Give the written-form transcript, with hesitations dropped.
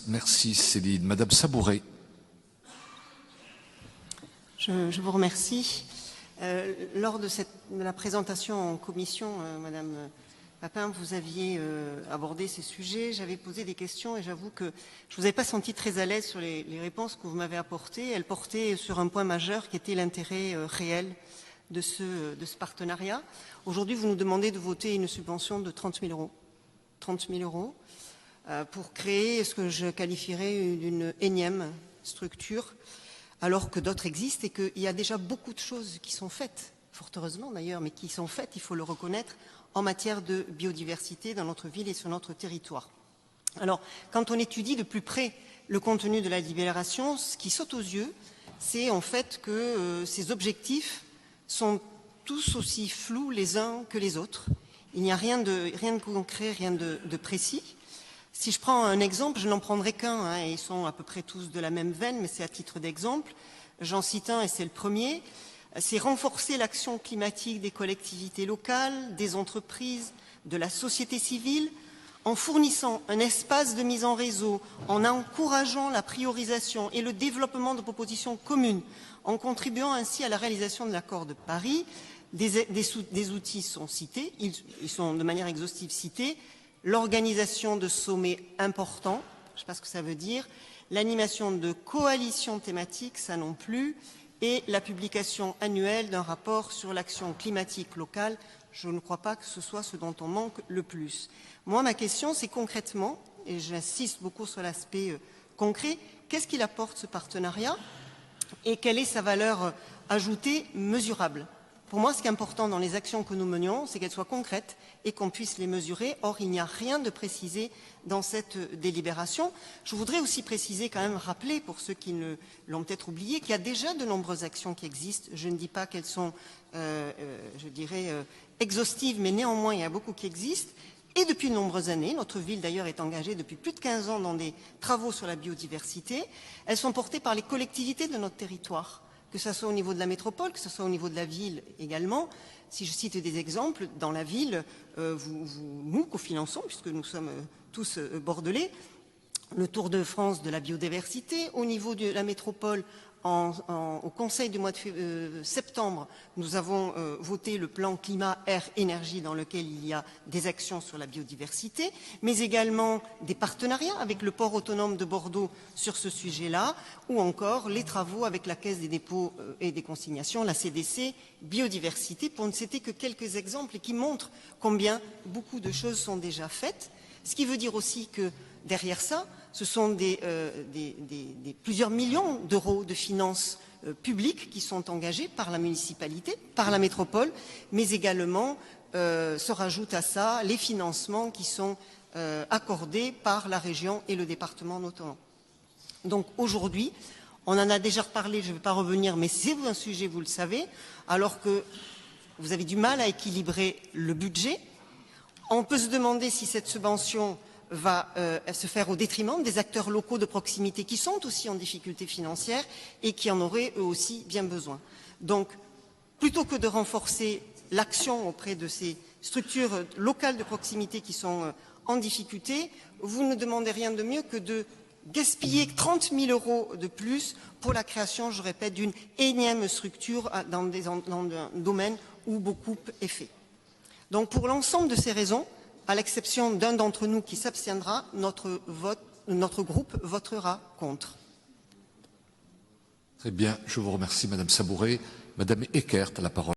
Merci Céline. Madame Sabouret. Je vous remercie. Lors de la présentation en commission, Madame Papin, vous aviez abordé ces sujets, j'avais posé des questions et j'avoue que je ne vous avais pas senti très à l'aise sur les réponses que vous m'avez apportées. Elles portaient sur un point majeur qui était l'intérêt réel de ce partenariat. Aujourd'hui, vous nous demandez de voter une subvention de 30 000 euros. 30 000 euros pour créer ce que je qualifierais d'une énième structure, alors que d'autres existent et qu'il y a déjà beaucoup de choses qui sont faites, fort heureusement d'ailleurs, mais qui sont faites, il faut le reconnaître, en matière de biodiversité dans notre ville et sur notre territoire. Alors, quand on étudie de plus près le contenu de la libération, ce qui saute aux yeux, c'est en fait que ces objectifs sont tous aussi flous les uns que les autres. Il n'y a rien de concret, rien de précis. Si je prends un exemple, je n'en prendrai qu'un, ils sont à peu près tous de la même veine, mais c'est à titre d'exemple. J'en cite un et c'est le premier. C'est renforcer l'action climatique des collectivités locales, des entreprises, de la société civile, en fournissant un espace de mise en réseau, en encourageant la priorisation et le développement de propositions communes, en contribuant ainsi à la réalisation de l'accord de Paris. Des outils sont cités, ils sont de manière exhaustive cités, l'organisation de sommets importants, je ne sais pas ce que ça veut dire, l'animation de coalitions thématiques, ça non plus, et la publication annuelle d'un rapport sur l'action climatique locale. Je ne crois pas que ce soit ce dont on manque le plus. Moi, ma question, c'est concrètement, et j'insiste beaucoup sur l'aspect concret, qu'est-ce qu'il apporte ce partenariat et quelle est sa valeur ajoutée mesurable? Pour moi, ce qui est important dans les actions que nous menions, c'est qu'elles soient concrètes et qu'on puisse les mesurer. Or, il n'y a rien de précisé dans cette délibération. Je voudrais aussi préciser, quand même, rappeler, pour ceux qui l'ont peut-être oublié, qu'il y a déjà de nombreuses actions qui existent. Je ne dis pas qu'elles sont, je dirais, exhaustives, mais néanmoins, il y a beaucoup qui existent. Et depuis de nombreuses années, notre ville d'ailleurs est engagée depuis plus de 15 ans dans des travaux sur la biodiversité. Elles sont portées par les collectivités de notre territoire, que ce soit au niveau de la métropole, que ce soit au niveau de la ville également. Si je cite des exemples, dans la ville, nous cofinançons, puisque nous sommes tous bordelais, le Tour de France de la biodiversité. Au niveau de la métropole, au Conseil du mois de septembre, nous avons voté le plan climat-air-énergie dans lequel il y a des actions sur la biodiversité, mais également des partenariats avec le port autonome de Bordeaux sur ce sujet-là, ou encore les travaux avec la Caisse des dépôts et des consignations, la CDC, biodiversité, pour ne citer que quelques exemples et qui montrent combien beaucoup de choses sont déjà faites. Ce qui veut dire aussi que derrière ça, ce sont plusieurs millions d'euros de finances publiques qui sont engagées par la municipalité, par la métropole, mais également se rajoutent à ça les financements qui sont accordés par la région et le département notamment. Donc aujourd'hui, on en a déjà reparlé, je ne vais pas revenir, mais c'est un sujet, vous le savez, alors que vous avez du mal à équilibrer le budget. On peut se demander si cette subvention va se faire au détriment des acteurs locaux de proximité qui sont aussi en difficulté financière et qui en auraient eux aussi bien besoin. Donc, plutôt que de renforcer l'action auprès de ces structures locales de proximité qui sont en difficulté, vous ne demandez rien de mieux que de gaspiller 30 000 euros de plus pour la création, je répète, d'une énième structure dans un domaine où beaucoup est fait. Donc, pour l'ensemble de ces raisons, à l'exception d'un d'entre nous qui s'abstiendra, notre groupe votera contre. Très bien, je vous remercie Madame Sabouret. Madame Eckert a la parole.